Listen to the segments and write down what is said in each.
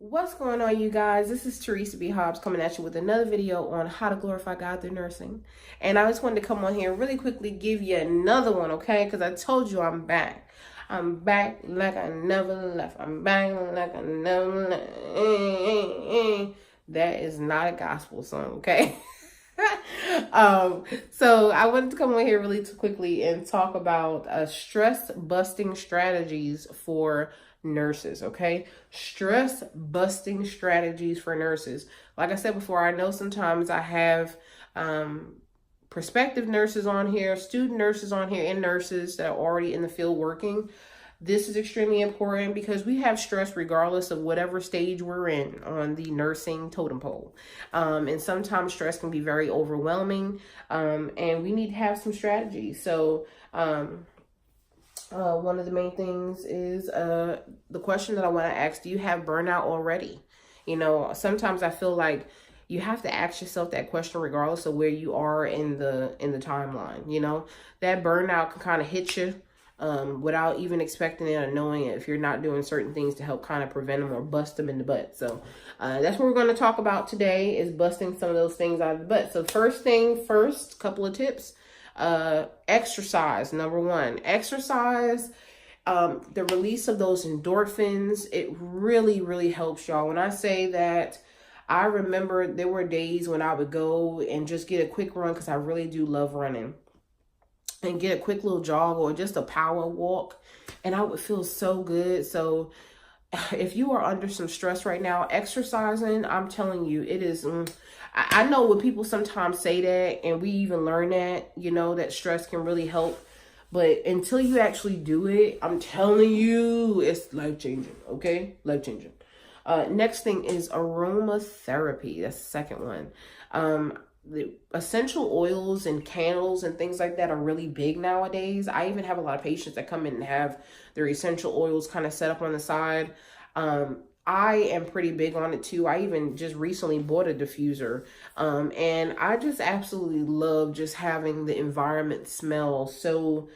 What's going on, you guys? This is Theresa B. Hobbs coming at you with another video on how to glorify God through nursing. And I just wanted to come on here really quickly, give you another one, okay? Because I told you I'm back. I'm back like I never left. I'm back like I never left. That is not a gospel song, okay? So I wanted to come on here really quickly and talk about stress busting strategies for nurses. Okay, stress busting strategies for nurses. Like I said before, I know sometimes I have prospective nurses on here, student nurses on here, and nurses that are already in the field working. This is extremely important because we have stress regardless of whatever stage we're in on the nursing totem pole. And sometimes stress can be very overwhelming, and we need to have some strategies. So one of the main things is the question that I want to ask: do you have burnout already? You know, sometimes I feel like you have to ask yourself that question regardless of where you are in the timeline. You know, that burnout can kind of hit you without even expecting it or knowing it if you're not doing certain things to help kind of prevent them or bust them in the butt. So that's what we're going to talk about today, is busting some of those things out of the butt. So first thing first, couple of tips. Exercise, number one. Exercise, the release of those endorphins, it really, really helps, y'all. When I say that, I remember there were days when I would go and just get a quick run, because I really do love running, and get a quick little jog or just a power walk, and I would feel so good. So if you are under some stress right now, exercising, I'm telling you, it is. I know when people sometimes say that, and we even learn that, you know, that stress can really help. But until you actually do it, I'm telling you, it's life-changing, okay? Life-changing. Next thing is aromatherapy. That's the second one. The essential oils and candles and things like that are really big nowadays. I even have a lot of patients that come in and have their essential oils kind of set up on the side. I am pretty big on it too. I even just recently bought a diffuser. And I just absolutely love just having the environment smell so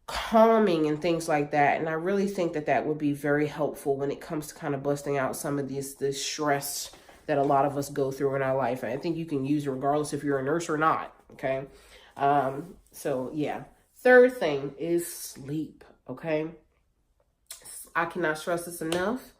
calming and things like that. And I really think that that would be very helpful when it comes to kind of busting out some of this stress that a lot of us go through in our life. And I think you can use it regardless if you're a nurse or not. Okay. So yeah. Third thing is sleep. Okay. I cannot stress this enough.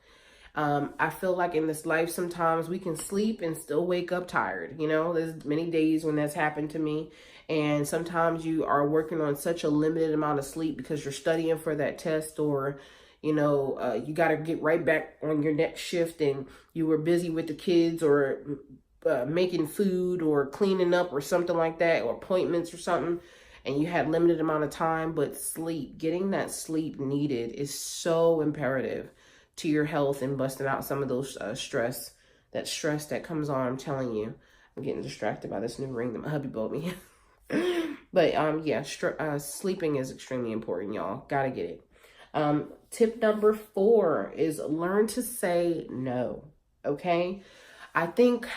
I feel like in this life, sometimes we can sleep and still wake up tired. You know, there's many days when that's happened to me. And sometimes you are working on such a limited amount of sleep because you're studying for that test, or, you know, you got to get right back on your next shift, and you were busy with the kids, or making food or cleaning up or something like that, or appointments or something, and you had limited amount of time. But sleep, getting that sleep needed is so imperative to your health and busting out some of those stress that comes on. I'm telling you, I'm getting distracted by this new ring that my hubby bought me. But yeah, sleeping is extremely important, y'all. Gotta get it. Tip number 4 is learn to say no. Okay, I think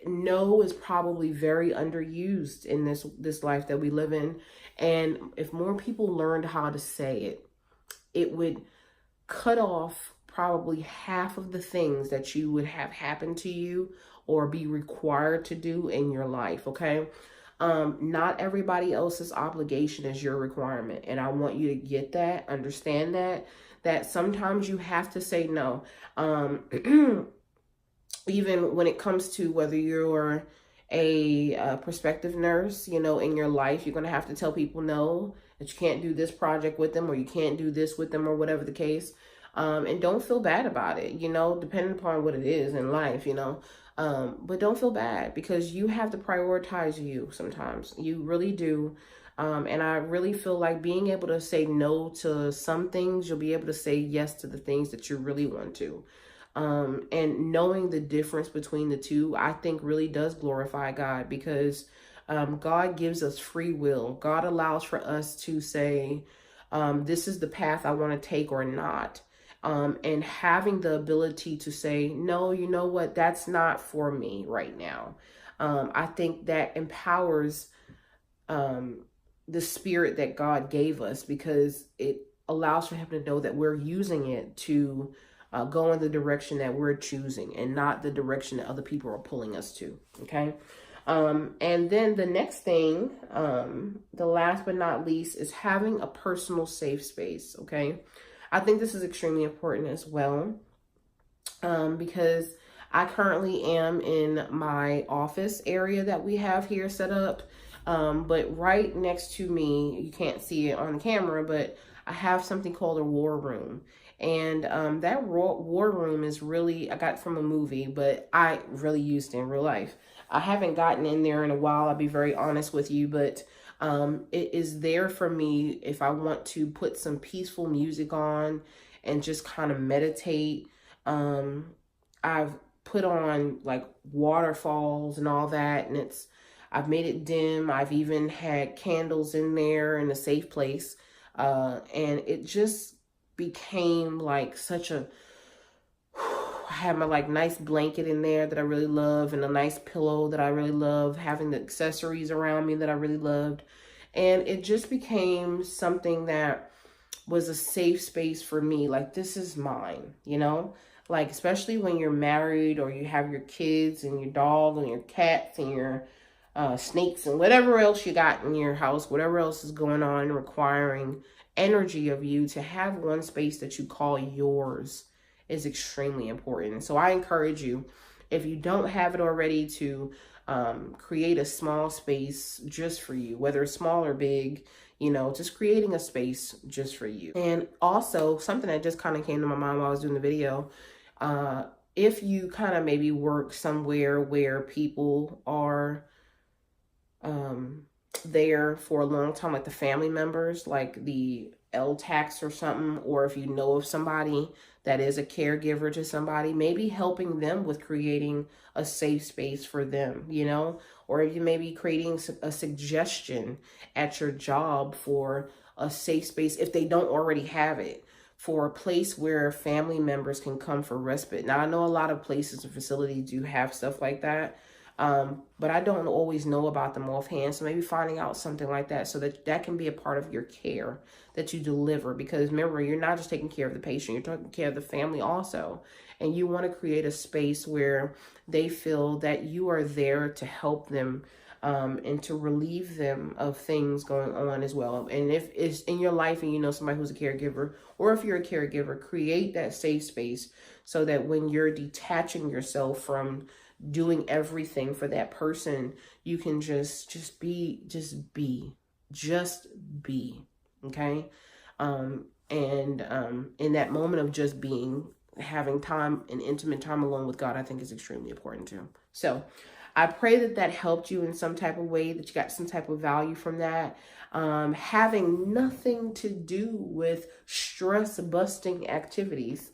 no is probably very underused in this life that we live in, and if more people learned how to say it, it would cut off probably half of the things that you would have happen to you or be required to do in your life. Okay. Not everybody else's obligation is your requirement. And I want you to get that, understand that sometimes you have to say no. Even when it comes to whether you're a prospective nurse, you know, in your life, you're going to have to tell people no, that you can't do this project with them, or you can't do this with them, or whatever the case. And don't feel bad about it, you know, depending upon what it is in life, you know. But don't feel bad, because you have to prioritize you sometimes. You really do. And I really feel like being able to say no to some things, you'll be able to say yes to the things that you really want to. And knowing the difference between the two, I think really does glorify God, because God gives us free will. God allows for us to say, this is the path I want to take or not. And having the ability to say, no, you know what, that's not for me right now. I think that empowers the spirit that God gave us, because it allows for him to know that we're using it to go in the direction that we're choosing and not the direction that other people are pulling us to. Okay. And then the next thing, the last but not least, is having a personal safe space. Okay. I think this is extremely important as well, because I currently am in my office area that we have here set up. But right next to me, you can't see it on the camera, but I have something called a war room. And that war room is really, I got from a movie, but I really used it in real life. I haven't gotten in there in a while, I'll be very honest with you, but it is there for me if I want to put some peaceful music on and just kind of meditate. I've put on like waterfalls and all that, and I've made it dim. I've even had candles in there in a safe place. And it just became like such a, I had my like nice blanket in there that I really love, and a nice pillow that I really love, having the accessories around me that I really loved. And it just became something that was a safe space for me. Like, this is mine, you know? Like, especially when you're married or you have your kids and your dog and your cats and your snakes and whatever else you got in your house, whatever else is going on requiring energy of you, to have one space that you call yours is extremely important. So I encourage you, if you don't have it already, to create a small space just for you, whether it's small or big, you know, just creating a space just for you. And also something that just kind of came to my mind while I was doing the video, if you kind of maybe work somewhere where people are there for a long time, like the family members, like the L-tax or something, or if you know of somebody that is a caregiver to somebody, maybe helping them with creating a safe space for them, you know, or if you may be creating a suggestion at your job for a safe space, if they don't already have it, for a place where family members can come for respite. Now, I know a lot of places and facilities do have stuff like that, but I don't always know about them offhand. So maybe finding out something like that, so that that can be a part of your care that you deliver. Because remember, you're not just taking care of the patient, you're taking care of the family also. And you want to create a space where they feel that you are there to help them, and to relieve them of things going on as well. And if it's in your life and you know somebody who's a caregiver, or if you're a caregiver, create that safe space so that when you're detaching yourself from doing everything for that person, you can just be. Okay. In that moment of just being, having time and intimate time alone with God, I think is extremely important too. So I pray that that helped you in some type of way, that you got some type of value from that. Having nothing to do with stress busting activities.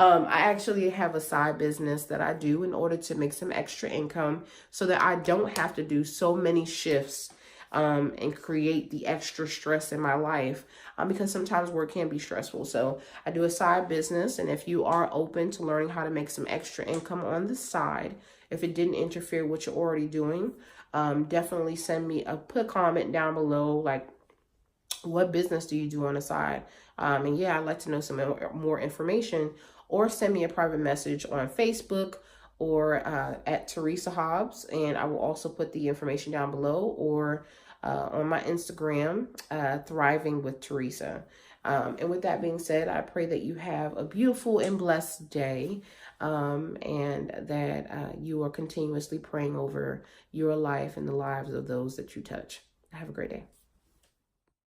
I actually have a side business that I do in order to make some extra income, so that I don't have to do so many shifts and create the extra stress in my life, because sometimes work can be stressful. So I do a side business, and if you are open to learning how to make some extra income on the side, if it didn't interfere with what you're already doing, definitely put a comment down below, like, what business do you do on the side? And yeah, I'd like to know some more information, or send me a private message on Facebook or at Theresa Hobbs. And I will also put the information down below, or on my Instagram, Thriving with Theresa. And with that being said, I pray that you have a beautiful and blessed day, and that you are continuously praying over your life and the lives of those that you touch. Have a great day.